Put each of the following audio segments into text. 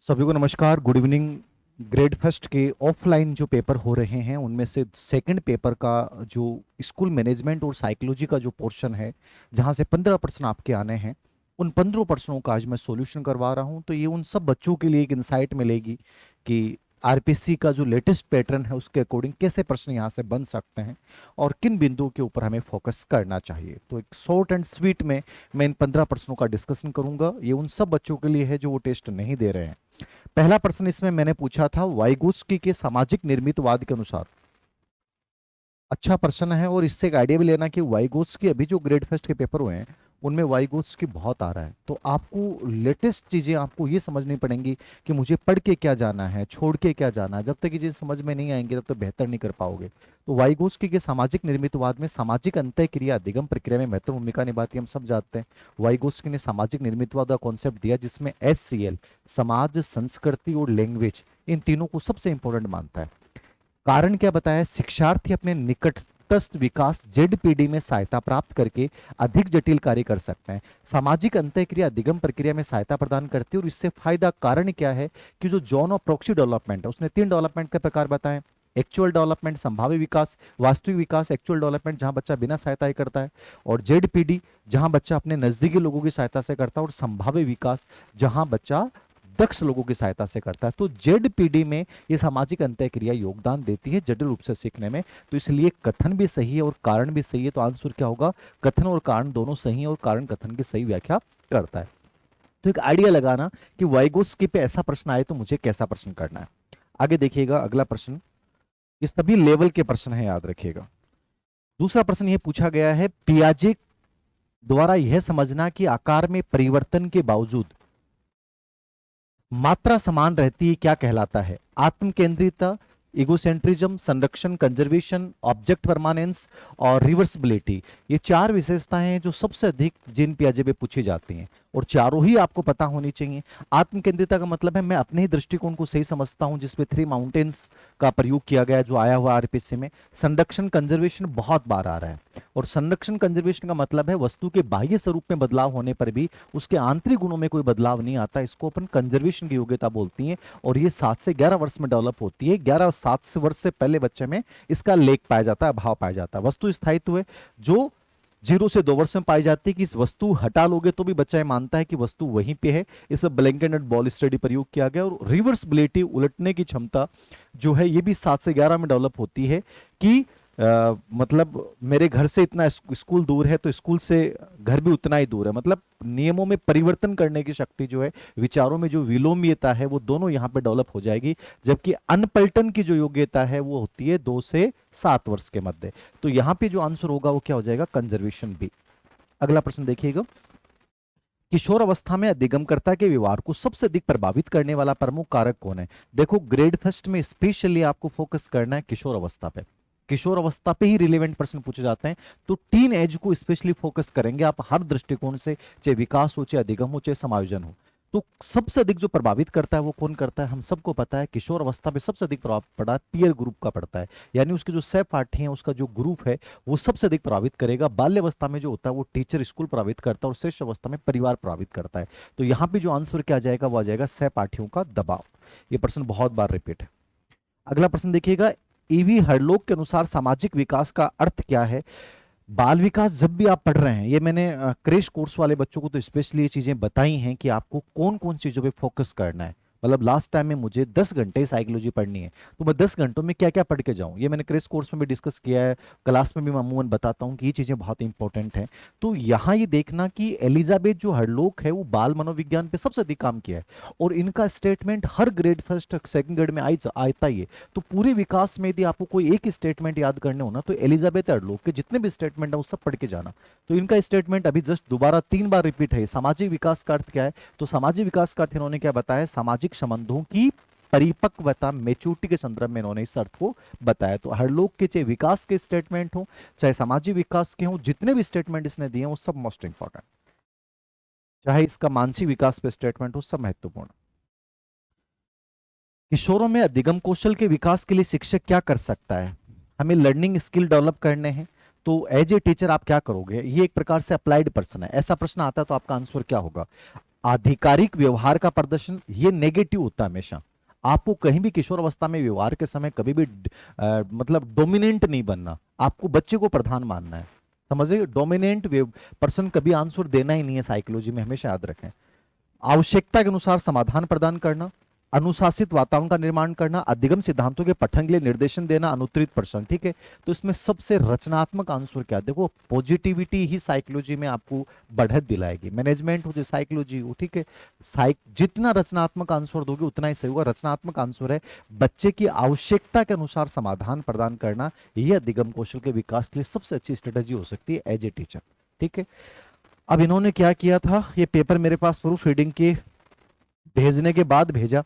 सभी को नमस्कार, गुड इवनिंग। ग्रेड फर्स्ट के ऑफलाइन जो पेपर हो रहे हैं उनमें से सेकंड पेपर का जो स्कूल मैनेजमेंट और साइकोलॉजी का जो पोर्शन है, जहां से 15 प्रश्न आपके आने हैं, उन 15 प्रश्नों का आज मैं सॉल्यूशन करवा रहा हूं। तो ये उन सब बच्चों के लिए एक इंसाइट मिलेगी कि आरपीसी का जो लेटेस्ट पैटर्न है उसके अकॉर्डिंग कैसे प्रश्न यहाँ से बन सकते हैं और किन बिंदुओं के ऊपर हमें फोकस करना चाहिए। तो एक शॉर्ट एंड स्वीट में मैं इन 15 प्रश्नों का डिस्कशन करूंगा। ये उन सब बच्चों के लिए है जो वो टेस्ट नहीं दे रहे हैं। पहला प्रश्न इसमें मैंने पूछा था, वाइगोत्स्की के सामाजिक निर्मितवाद के अनुसार। अच्छा प्रश्न है और इससे एक आइडिया भी लेना कि वाइगोत्स्की अभी जो ग्रेड फर्स्ट के पेपर हुए हैं उनमें वाइगोत्स्की बहुत आ रहा है। तो आपको लेटेस्ट चीजें आपको ये समझनी पड़ेंगी कि मुझे पढ़ के क्या जाना है, छोड़ के क्या जाना है। जब तक ये चीज समझ में नहीं आएंगी तब तक बेहतर नहीं कर पाओगे। तो वाइगोत्स्की के सामाजिक निर्मितवाद में सामाजिक अंतःक्रिया अधिगम प्रक्रिया में महत्वपूर्ण भूमिका निभाती है, हम सब जानते हैं। वाइगोत्स्की ने सामाजिक निर्मितवाद का कॉन्सेप्ट दिया जिसमें SCL, समाज, संस्कृति और लैंग्वेज, इन तीनों को सबसे इंपॉर्टेंट मानता है। कारण क्या बताया, शिक्षार्थी अपने निकटस्थ विकास ZPD में सहायता प्राप्त करके अधिक जटिल कार्य कर सकते हैं। सामाजिक अंतःक्रिया अधिगम प्रक्रिया में सहायता प्रदान करती है और इससे फायदा कारण क्या है कि जो जॉन और प्रॉक्सी डेवलपमेंट है उसने 3 डेवलपमेंट के प्रकार बताए। एक्चुअल डेवलपमेंट, संभाव्य विकास, वास्तविक विकास। एक्चुअल डेवलपमेंट जहां बच्चा बिना सहायता ही करता है, और ZPD जहां बच्चा अपने नजदीकी लोगों की सहायता से करता है, और संभाव्य विकास जहां बच्चा दक्ष लोगों की सहायता से करता है। तो ZPD में ये सामाजिक अंतःक्रिया योगदान देती है जटिल रूप से सीखने में। तो इसलिए कथन भी सही है और कारण भी सही है। तो आंसर क्या होगा, कथन और कारण दोनों सही है और कारण कथन की सही व्याख्या करता है। तो एक आइडिया लगाना कि वाइगोत्स्की पे ऐसा प्रश्न आए तो मुझे कैसा प्रश्न करना है। आगे देखिएगा अगला प्रश्न, ये सभी लेवल के प्रश्न है, याद रखिएगा। दूसरा प्रश्न ये पूछा गया है, पियाजे द्वारा यह समझना कि आकार में परिवर्तन के बावजूद मात्रा समान रहती है क्या कहलाता है। आत्म केंद्रिता, इगोसेंट्रिज्म, संरक्षण, कंजर्वेशन, ऑब्जेक्ट परमानेंस और रिवर्सिबिलिटी, ये 4 विशेषताएं हैं जो सबसे अधिक जीन पियाजे पे पूछी जाती हैं और चारों ही आपको पता होनी चाहिए। आत्म केंद्रिता का मतलब है मैं अपने ही दृष्टिकोण को सही समझता हूं, जिसपे 3 माउंटेन्स का प्रयोग किया गया है जो आया हुआ आरपीसी में। संरक्षण, कंजर्वेशन बहुत बार आ रहा है, और संरक्षण कंजर्वेशन का मतलब है वस्तु के बाह्य स्वरूप में बदलाव होने पर भी उसके आंतरिक गुणों में कोई बदलाव नहीं आता, इसको अपन कंजर्वेशन की योग्यता बोलती है। और ये 7 से 11 वर्ष में डेवलप होती है। 7 वर्ष से पहले बच्चे में इसका लेक पाया जाता है, अभाव पाया जाता है। वस्तु स्थायित्व है जो 0 से 2 वर्ष में पाई जाती है कि इस वस्तु हटा लोगे तो भी बच्चा ये मानता है कि वस्तु वहीं पे है। इस ब्लैंकेट एंड बॉल स्टडी प्रयोग किया गया। और रिवर्सिबिलिटी, उलटने की क्षमता जो है ये भी 7 से 11 में डेवलप होती है कि मतलब मेरे घर से इतना स्कूल दूर है तो स्कूल से घर भी उतना ही दूर है। मतलब नियमों में परिवर्तन करने की शक्ति जो है, विचारों में जो विलोम्यता है, वो दोनों यहाँ पे डेवलप हो जाएगी। जबकि अनपलटन की जो योग्यता है वो होती है 2 से 7 वर्ष के मध्य। तो यहाँ पे जो आंसर होगा वो क्या हो जाएगा, कंजर्वेशन भी। अगला प्रश्न देखिएगा, किशोर अवस्था में अधिगमकर्ता के व्यवहार को सबसे अधिक प्रभावित करने वाला प्रमुख कारक कौन है। देखो ग्रेड फर्स्ट में स्पेशली आपको फोकस करना है किशोर अवस्था पे। किशोर अवस्था पे ही रिलेवेंट प्रश्न पूछे जाते हैं। तो टीन एज को स्पेशली फोकस करेंगे आप हर दृष्टिकोण से, चाहे विकास हो, चाहे अधिगम हो, चाहे समायोजन हो। तो सबसे अधिक जो प्रभावित करता है वो कौन करता है, हम सबको पता है किशोर अवस्था पे सबसे अधिक प्रभाव पड़ा है पीयर ग्रुप का पड़ता है। यानी उसके जो सहपाठी हैं, उसका जो ग्रुप है वो सबसे अधिक प्रभावित करेगा। बाल्यावस्था में जो होता है वो टीचर, स्कूल प्रभावित करता है, और शेष अवस्था में परिवार प्रभावित करता है। तो यहाँ पे जो आंसर क्या आ जाएगा वो आ जाएगा सहपाठियों का दबाव। ये प्रश्न बहुत बार रिपीट है। अगला प्रश्न देखिएगा, ईवी हरलोक के अनुसार सामाजिक विकास का अर्थ क्या है। बाल विकास जब भी आप पढ़ रहे हैं, ये मैंने क्रेश कोर्स वाले बच्चों को तो स्पेशली ये चीजें बताई हैं कि आपको कौन कौन चीजों पे फोकस करना है। मतलब लास्ट टाइम में मुझे 10 घंटे साइकोलॉजी पढ़नी है तो मैं 10 घंटों में क्या क्या पढ़ के जाऊं, ये मैंने क्रेश कोर्स में भी डिस्कस किया है, क्लास में भी मैं अमूमन बताता हूं कि ये चीजें बहुत इंपॉर्टेंट हैं। तो यहाँ ये देखना कि एलिजाबेथ जो हरलोक है वो बाल मनोविज्ञान पे सबसे अधिक काम किया है, और इनका स्टेटमेंट हर ग्रेड फर्स्ट सेकंड ग्रेड में आता ही है। तो पूरे विकास में यदि आपको कोई एक स्टेटमेंट याद करने हो ना तो एलिजाबेथ हरलोक के जितने भी स्टेटमेंट है वो सब पढ़ के जाना। तो इनका स्टेटमेंट अभी जस्ट दोबारा 3 बार रिपीट है। सामाजिक विकास का अर्थ क्या है, तो सामाजिक विकास का अर्थ इन्होंने क्या बताया, सामाजिक संबंधों की परिपक्वता, मेच्योरिटी के संदर्भ में इन्होंने इस अर्थ को बताया। तो हर लोग के चाहे विकास के स्टेटमेंट हो, चाहे सामाजिक विकास के हो, जितने भी स्टेटमेंट इसने दिए वो सब मोस्ट इंपॉर्टेंट, चाहे इसका मानसिक विकास पे स्टेटमेंट हो, सब महत्वपूर्ण। किशोरों में अधिगम कौशल के विकास के लिए शिक्षक क्या कर सकता है। हमें लर्निंग स्किल डेवलप करने हैं, तो एज ए टीचर आप क्या करोगे। ये एक प्रकार से अप्लाइड प्रश्न है। ऐसा प्रश्न आता है तो आपका आंसर क्या होगा। आधिकारिक व्यवहार का प्रदर्शन, ये नेगेटिव होता है हमेशा। आपको कहीं भी किशोर अवस्था में व्यवहार के समय कभी भी मतलब डोमिनेंट नहीं बनना, आपको बच्चे को प्रधान मानना है। समझिए, डोमिनेंट पर्सन कभी आंसर देना ही नहीं है साइकोलॉजी में, हमेशा याद रखें। आवश्यकता के अनुसार समाधान प्रदान करना, अनुशासित वातावरण का निर्माण करना, अधिगम सिद्धांतों के पठन के लिए निर्देशन देना, अनुत्तरित प्रश्न। ठीक है, तो इसमें सबसे रचनात्मक आंसर क्या है? देखो, पॉजिटिविटी ही साइकोलॉजी में आपको बढ़त दिलाएगी। मैनेजमेंट हो जो साइकोलॉजी हो, ठीक है, जितना रचनात्मक आंसर दोगे उतना ही सही होगा। रचनात्मक आंसर है बच्चे की आवश्यकता के अनुसार समाधान प्रदान करना। यह अधिगम कौशल के विकास के लिए सबसे अच्छी स्ट्रेटेजी हो सकती है एज ए टीचर। ठीक है, अब इन्होंने क्या किया था, ये पेपर मेरे पास प्रूफ रीडिंग के भेजने के बाद भेजा,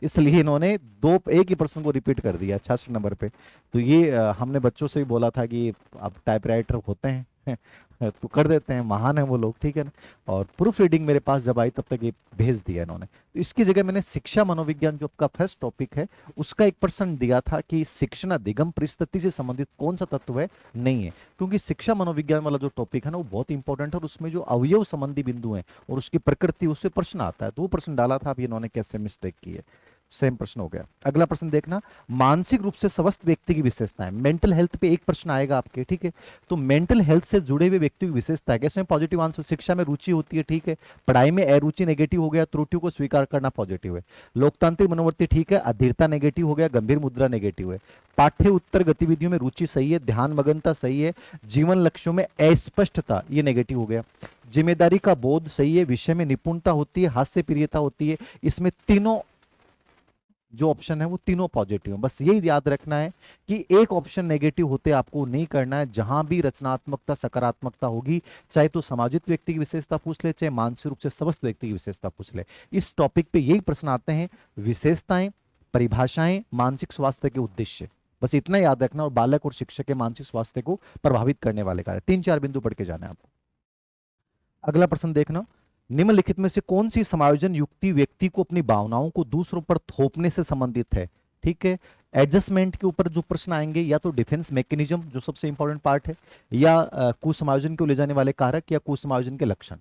इसलिए इन्होंने एक ही प्रश्न को रिपीट कर दिया 66 नंबर पे। तो ये हमने बच्चों से भी बोला था कि अब टाइपराइटर होते हैं तो कर देते हैं, महान है वो लोग, ठीक है ना। और प्रूफ रीडिंग मेरे पास जब आई तब तक ये भेज दिया इन्होंने। तो इसकी जगह मैंने शिक्षा मनोविज्ञान जो आपका फर्स्ट टॉपिक है उसका 1% दिया था कि शिक्षण अधिगम परिस्थिति से संबंधित कौन सा तत्व है, नहीं है। क्योंकि शिक्षा मनोविज्ञान वाला जो टॉपिक है ना वो बहुत इंपॉर्टेंट है, और उसमें जो अवयव संबंधी बिंदु है और उसकी प्रकृति, उससे प्रश्न आता है। तो वो प्रश्न डाला था, अब इन्होंने कैसे मिस्टेक की है। सेम प्रश्न हो गया। अगला प्रश्न देखना, मानसिक रूप से स्वस्थ व्यक्ति की विशेषताएं। मेंटल हेल्थ पे एक प्रश्न आएगा आपके, ठीक है। तो मेंटल हेल्थ से जुड़े हुए व्यक्ति की विशेषता है, इसमें पॉजिटिव आंसर, शिक्षा में रुचि होती है, ठीक है। पढ़ाई में अरुचि नेगेटिव हो गया, त्रुटियों को स्वीकार करना पॉजिटिव है। लोकतांत्रिक मनोवृत्ति ठीक है, अधीरता नेगेटिव हो गया, गंभीर मुद्रा नेगेटिव है। पाठ्य उत्तर गतिविधियों में रुचि सही है, ध्यान मगनता सही है, जीवन लक्ष्यों में अस्पष्टता ये नेगेटिव हो गया। जिम्मेदारी का बोध सही है, विषय में निपुणता होती है, हास्य प्रियता होती है। इसमें तीनों जो ऑप्शन है वो तीनों पॉजिटिव है। बस यही याद रखना है कि एक ऑप्शन नेगेटिव होते आपको नहीं करना है। जहां भी रचनात्मकता सकारात्मकता होगी, चाहे तो सामाजिक व्यक्ति की विशेषता पूछ ले, चाहे मानसिक रूप से स्वस्थ व्यक्ति की विशेषता पूछ ले, इस टॉपिक पे यही प्रश्न आते हैं। विशेषताएं, परिभाषाएं, मानसिक स्वास्थ्य के उद्देश्य, बस इतना याद रखना। और बालक और शिक्षक के मानसिक स्वास्थ्य को प्रभावित करने वाले कार्य, 3-4 बिंदु पढ़ के जाना है आपको। अगला प्रश्न देखना, निम्नलिखित में से कौन सी समायोजन युक्ति व्यक्ति को अपनी भावनाओं को दूसरों पर थोपने से संबंधित है? ठीक है, एडजस्टमेंट के ऊपर जो प्रश्न आएंगे, या तो डिफेंस मैकेनिज्म जो सबसे इंपॉर्टेंट पार्ट है, या कुसमायोजन को ले जाने वाले कारक, या कुसमायोजन के लक्षण।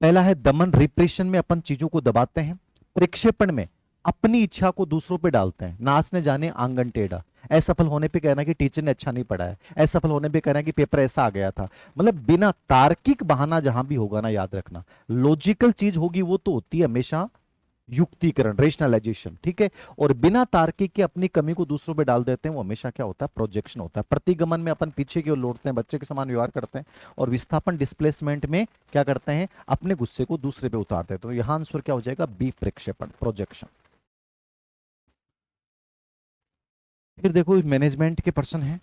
पहला है दमन, रिप्रेशन में अपन चीजों को दबाते हैं। प्रक्षेपण में अपनी इच्छा को दूसरों पे डालते हैं। नाचने जाने आंगन टेढ़ा, असफल होने पे कहना कि टीचर ने अच्छा नहीं पढ़ाया, असफल होने पे कहना कि पेपर ऐसा आ गया था। मतलब बिना तार्किक बहाना जहां भी होगा ना, याद रखना, लॉजिकल चीज होगी वो तो होती है हमेशा युक्तिकरण, रेशनलाइजेशन, ठीक है। और बिना तार्किक के अपनी कमी को दूसरों पे डाल देते हैं, वो हमेशा क्या होता है, प्रोजेक्शन होता है। प्रतिगमन में अपन पीछे की ओर लौटते हैं, बच्चे के समान व्यवहार करते हैं। और विस्थापन, डिस्प्लेसमेंट में क्या करते हैं, अपने गुस्से को दूसरे पे उतारते हैं। तो यहां आंसर क्या हो जाएगा, बी, प्रक्षेपण, प्रोजेक्शन। फिर देखो मैनेजमेंट के प्रश्न है।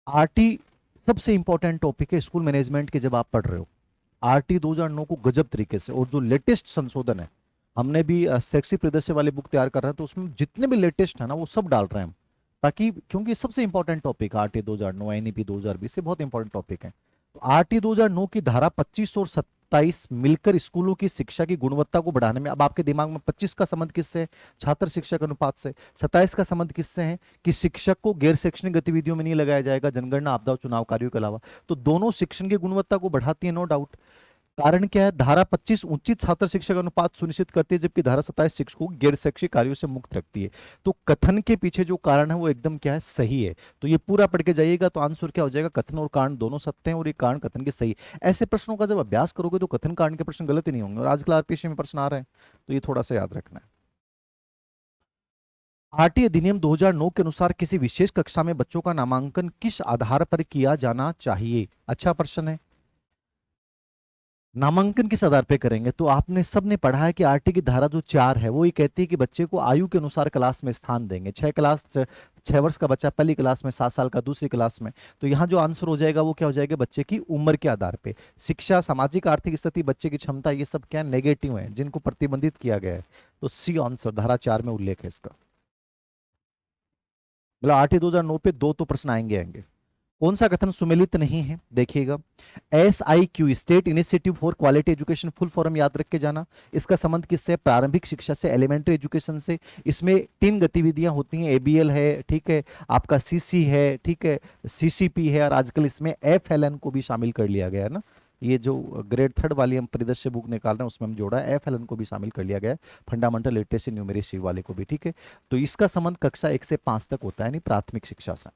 आरटी सबसे इंपॉर्टेंट टॉपिक है स्कूल मैनेजमेंट के, जब आप पढ़ रहे हो आरटी 2009 को गजब तरीके से, और जो लेटेस्ट संशोधन है, हमने भी सेक्सी प्रियदर्शी वाली बुक तैयार कर रहे हैं, तो उसमें जितने भी लेटेस्ट है ना वो सब डाल रहे हैं हम, ताकि, क्योंकि सबसे इंपॉर्टेंट टॉपिक आरटी 2009, एनईपी 2020 से बहुत इंपॉर्टेंट टॉपिक है। तो आरटी 2009 की धारा 25 और 27 मिलकर स्कूलों की शिक्षा की गुणवत्ता को बढ़ाने में, अब आपके दिमाग में 25 का संबंध किससे है, छात्र शिक्षक अनुपात से। 27 का संबंध किससे है कि शिक्षक को गैर शैक्षणिक गतिविधियों में नहीं लगाया जाएगा, जनगणना, आपदा, चुनाव कार्यों के अलावा। तो दोनों शिक्षण की गुणवत्ता को बढ़ाती है, नो डाउट। कारण क्या है, धारा 25 उचित छात्र शिक्षक अनुपात सुनिश्चित करती है, जबकि धारा 27 शिक्षकों को गैर शैक्षिक कार्यों से मुक्त रखती है। तो कथन के पीछे जो कारण है वो एकदम क्या है, सही है। तो ये पूरा पढ़ के जाइएगा तो आंसर क्या हो जाएगा, कथन और कारण दोनों सत्य हैं, और ये कारण कथन के सही। ऐसे प्रश्नों का जब अभ्यास करोगे तो कथन कारण के प्रश्न गलत ही नहीं होंगे। और आजकल आरपीएससी में प्रश्न आ रहे हैं, तो ये थोड़ा सा याद रखना है। आरटी अधिनियम 2009 के अनुसार किसी विशेष कक्षा में बच्चों का नामांकन किस आधार पर किया जाना चाहिए? अच्छा प्रश्न है। नामांकन किस आधार पे करेंगे? तो आपने सबने पढ़ा है कि आरटी की धारा जो 4 है वो ये कहती है कि बच्चे को आयु के अनुसार क्लास में स्थान देंगे। 6 वर्ष का बच्चा पहली क्लास में, 7 साल का दूसरी क्लास में। तो यहाँ जो आंसर हो जाएगा वो क्या हो जाएगा, बच्चे की उम्र के आधार पे। शिक्षा, सामाजिक आर्थिक स्थिति, बच्चे की क्षमता, ये सब क्या नेगेटिव है, जिनको प्रतिबंधित किया गया है। तो सी आंसर धारा 4 में उल्लेख है इसका। मतलब आरटी 2009 पे 2 तो प्रश्न आएंगे। कौन सा कथन सुमेलित नहीं है, देखिएगा। SIQ, state initiative for quality education, full form याद रख के जाना। इसका संबंध किससे, प्रारंभिक शिक्षा से, एलिमेंट्री एजुकेशन से। इसमें 3 गतिविधियां होती हैं, ABL है, ठीक है, आपका CC है, ठीक है, CCP है, और आजकल इसमें FLN को भी शामिल कर लिया गया है ना। ये जो ग्रेड 3 वाली हम परिदृश्य बुक निकाल रहे हैं उसमें हम जोड़ा है, FLN को भी शामिल कर लिया गया है, फंडामेंटल लिटरेसी न्यूमेरेसी वाले को भी, ठीक है। तो इसका संबंध कक्षा 1 से 5 तक होता है, यानी प्राथमिक शिक्षा से।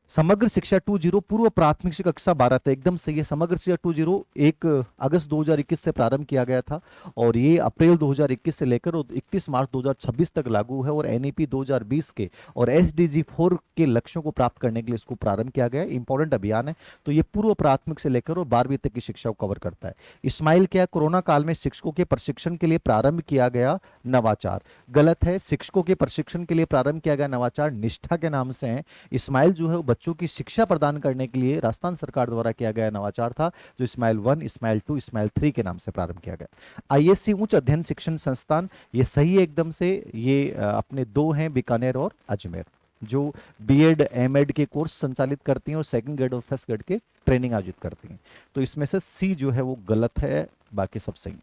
समग्र शिक्षा 2.0 पूर्व प्राथमिक शिक्षा कक्षा 12 तक, एकदम सही है। समग्र शिक्षा 2.0 1 अगस्त 2021 से प्रारंभ किया गया था और ये अप्रैल 2021 से लेकर 31 मार्च 2026 तक लागू है, और NEP 2020 के और SDG 4 के लक्ष्यों को प्राप्त करने के लिए इसको प्रारंभ किया गया है। इंपॉर्टेंट अभियान है। तो ये पूर्व प्राथमिक से लेकर और 12वीं तक की शिक्षा को कवर करता है। इस्माइल क्या, कोरोना काल में शिक्षकों के प्रशिक्षण के लिए प्रारंभ किया गया नवाचार। गलत है, शिक्षकों के प्रशिक्षण के लिए प्रारंभ किया गया नवाचार निष्ठा के नाम से है। इस्माइल जो है वो बच्चों की शिक्षा प्रदान करने के लिए राजस्थान सरकार द्वारा किया गया नवाचार था, जो इस्माइल 1, इस्माइल 2, इस्माइल 3 के नाम से प्रारंभ किया गया। ISC उच्च अध्ययन शिक्षण संस्थान, ये सही है एकदम से। ये अपने 2 हैं, बीकानेर और अजमेर, जो BEd MEd के कोर्स संचालित करती हैं और सेकंड ग्रेड और फर्स्ट ग्रेड के ट्रेनिंग आयोजित करती हैं। तो इसमें से C जो है वो गलत है, बाकी सब सही।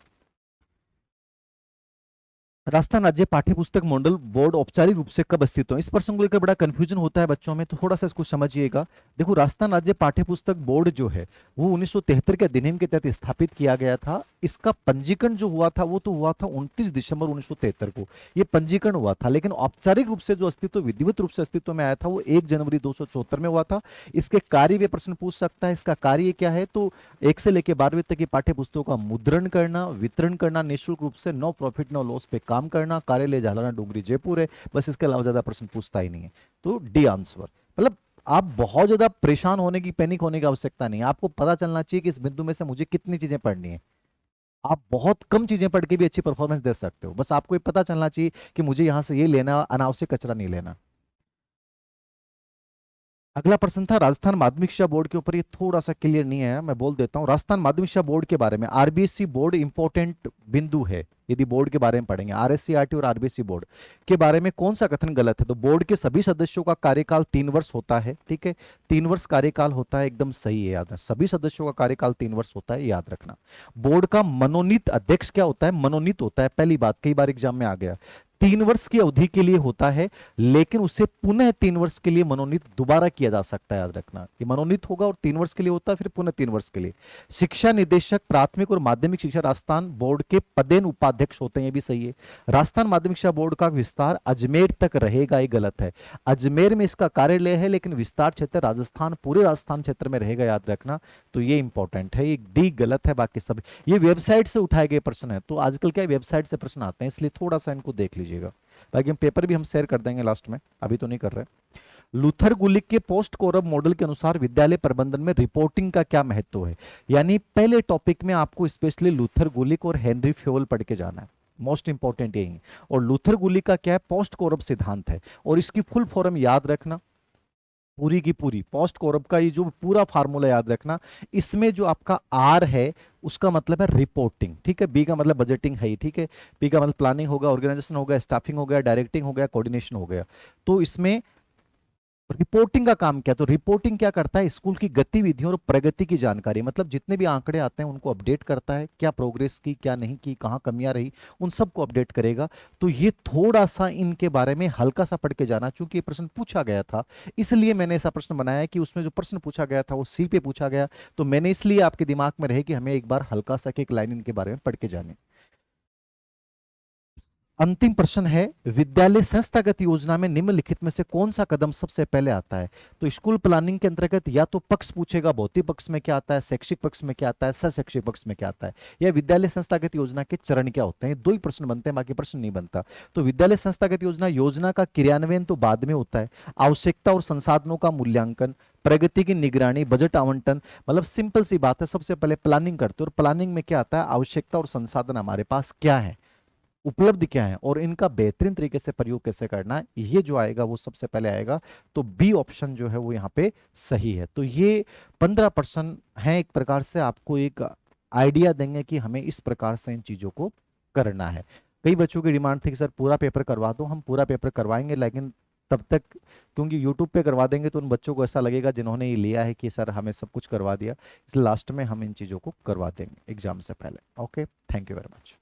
राजस्थान राज्य पाठ्यपुस्तक मॉडल बोर्ड औपचारिक रूप से कब अस्तित्व में? इस प्रश्न को लेकर बड़ा कंफ्यूजन होता है बच्चों में, तो थोड़ा सा इसको समझिएगा। देखो, राजस्थान राज्य पाठ्यपुस्तक बोर्ड जो है वो 1973 के अधिनियम के तहत स्थापित किया गया था। इसका पंजीकरण जो हुआ था वो तो हुआ था 29 दिसंबर 1973 को, ये पंजीकरण हुआ था। लेकिन औपचारिक रूप से जो अस्तित्व, विधिवत रूप से अस्तित्व में आया था, वो 1 जनवरी 274 में हुआ था। इसके कार्य वे प्रश्न पूछ सकता है। इसका कार्य क्या है? तो 1 से लेकर 12वीं तक की पाठ्यपुस्तकों का मुद्रण करना, वितरण करना निःशुल्क रूप से, नो प्रॉफिट नो लॉस पे काम करना, कार्यालय झालाना डूंगरी जयपुर है। बस इसके अलावा ज्यादा प्रश्न पूछता ही नहीं है। तो डी आंसर। मतलब आप बहुत ज्यादा परेशान होने की, पैनिक होने की आवश्यकता नहीं है। आपको पता चलना चाहिए कि इस बिंदु में से मुझे कितनी चीजें पढ़नी है। आप बहुत कम चीजें पढ़ के भी अच्छी परफॉर्मेंस दे सकते हो। बस आपको ये पता चलना चाहिए कि मुझे यहां से ये लेना, अनावश्यक कचरा नहीं लेना। अगला प्रश्न था राजस्थान माध्यमिक शिक्षा बोर्ड के ऊपर। ये थोड़ा सा क्लियर नहीं है, मैं बोल देता हूं। राजस्थान माध्यमिक शिक्षा बोर्ड के बारे में, RBSC बोर्ड इंपॉर्टेंट बिंदु है। यदि बोर्ड के बारे में पढ़ेंगे, RSC RT और RBSC बोर्ड के बारे में कौन सा कथन गलत है? तो बोर्ड के सभी सदस्यों का कार्यकाल 3 वर्ष होता है, ठीक है। 3 वर्ष कार्यकाल होता है, एकदम सही है, याद है। सभी सदस्यों का कार्यकाल 3 वर्ष होता है, याद रखना। बोर्ड का मनोनीत अध्यक्ष क्या होता है? मनोनीत होता है। पहली बात, कई बार एग्जाम में आ गया। 3 वर्ष की अवधि के लिए होता है, लेकिन उसे पुनः 3 वर्ष के लिए मनोनीत दोबारा किया जा सकता है, याद रखना। ये मनोनीत होगा और 3 वर्ष के लिए होता है, फिर पुनः 3 वर्ष के लिए। शिक्षा निदेशक प्राथमिक और माध्यमिक शिक्षा राजस्थान बोर्ड के पदेन उपाध्यक्ष होते हैं, ये भी सही है। राजस्थान माध्यमिक शिक्षा बोर्ड का विस्तार अजमेर तक रहेगा, ये गलत है। अजमेर में इसका कार्यालय है, लेकिन विस्तार क्षेत्र राजस्थान, पूरे राजस्थान क्षेत्र में रहेगा, याद रखना। तो ये इंपॉर्टेंट है, ये डी गलत है, बाकी सब। ये वेबसाइट से उठाए गए प्रश्न है, तो आजकल क्या वेबसाइट से प्रश्न आते हैं, इसलिए थोड़ा सा इनको देख लीजिए। बाकी हम पेपर भी हम शेयर कर देंगे लास्ट में, अभी तो नहीं कर रहे। लूथर गुलिक के पोस्ट कोरब मॉडल के अनुसार विद्यालय प्रबंधन में रिपोर्टिंग का क्या महत्व है? यानी पहले टॉपिक में आपको स्पेशली लूथर गुलिक और हेनरी फ्योल पढ़ के जाना है, मोस्ट इंपॉर्टेंट यही है। और लूथर गुलिक का क्या है? पोस्ट कोरब सिद्धांत है, और इसकी फुल फॉर्म याद रखना, पूरी की पूरी पोस्ट कोरब का ये जो पूरा फार्मूला याद रखना। इसमें जो आपका R है उसका मतलब है रिपोर्टिंग, ठीक है। B का मतलब बजटिंग है ही, ठीक है। P का मतलब प्लानिंग होगा, ऑर्गेनाइजेशन होगा, स्टाफिंग हो गया, डायरेक्टिंग हो गया, कोऑर्डिनेशन हो गया। तो इसमें रिपोर्टिंग का काम क्या? तो रिपोर्टिंग क्या करता है? स्कूल की गतिविधियों और प्रगति की जानकारी, मतलब जितने भी आंकड़े आते हैं उनको अपडेट करता है, क्या प्रोग्रेस की, क्या नहीं की, कहाँ कमियां रही, उन सबको अपडेट करेगा। तो ये थोड़ा सा इनके बारे में हल्का सा पढ़ के जाना, चूंकि ये प्रश्न पूछा गया था, इसलिए मैंने ऐसा प्रश्न बनाया कि उसमें जो प्रश्न पूछा गया था वो C पे पूछा गया। तो मैंने इसलिए आपके दिमाग में रहे कि हमें एक बार हल्का सा एक लाइन इनके बारे में पढ़ के जाने। अंतिम प्रश्न है, विद्यालय संस्थागत योजना में निम्नलिखित में से कौन सा कदम सबसे पहले आता है? तो स्कूल प्लानिंग के अंतर्गत या तो पक्ष पूछेगा, भौतिक पक्ष में क्या आता है, शैक्षिक पक्ष में क्या आता है, सशैक्षिक पक्ष में क्या आता है, या विद्यालय संस्थागत योजना के चरण क्या होते हैं। 2 ही प्रश्न बनते हैं, बाकी प्रश्न नहीं बनता। तो विद्यालय संस्थागत योजना का क्रियान्वयन तो बाद में होता है। आवश्यकता और संसाधनों का मूल्यांकन, प्रगति की निगरानी, बजट आवंटन, मतलब सिंपल सी बात है, सबसे पहले प्लानिंग करते हो। और प्लानिंग में क्या आता है? आवश्यकता और संसाधन हमारे पास क्या है, उपलब्ध क्या है, और इनका बेहतरीन तरीके से प्रयोग कैसे करना है, ये जो आएगा वो सबसे पहले आएगा। तो बी ऑप्शन जो है वो यहाँ पे सही है। तो ये 15% है, एक प्रकार से आपको एक आइडिया देंगे कि हमें इस प्रकार से इन चीजों को करना है। कई बच्चों की डिमांड थी कि सर पूरा पेपर करवा दो, हम पूरा पेपर करवाएंगे, लेकिन तब तक क्योंकि यूट्यूब पे करवा देंगे तो उन बच्चों को ऐसा लगेगा जिन्होंने ये लिया है कि सर हमें सब कुछ करवा दिया, इसलिए लास्ट में हम इन चीजों को करवा देंगे एग्जाम से पहले। Okay, thank you very much.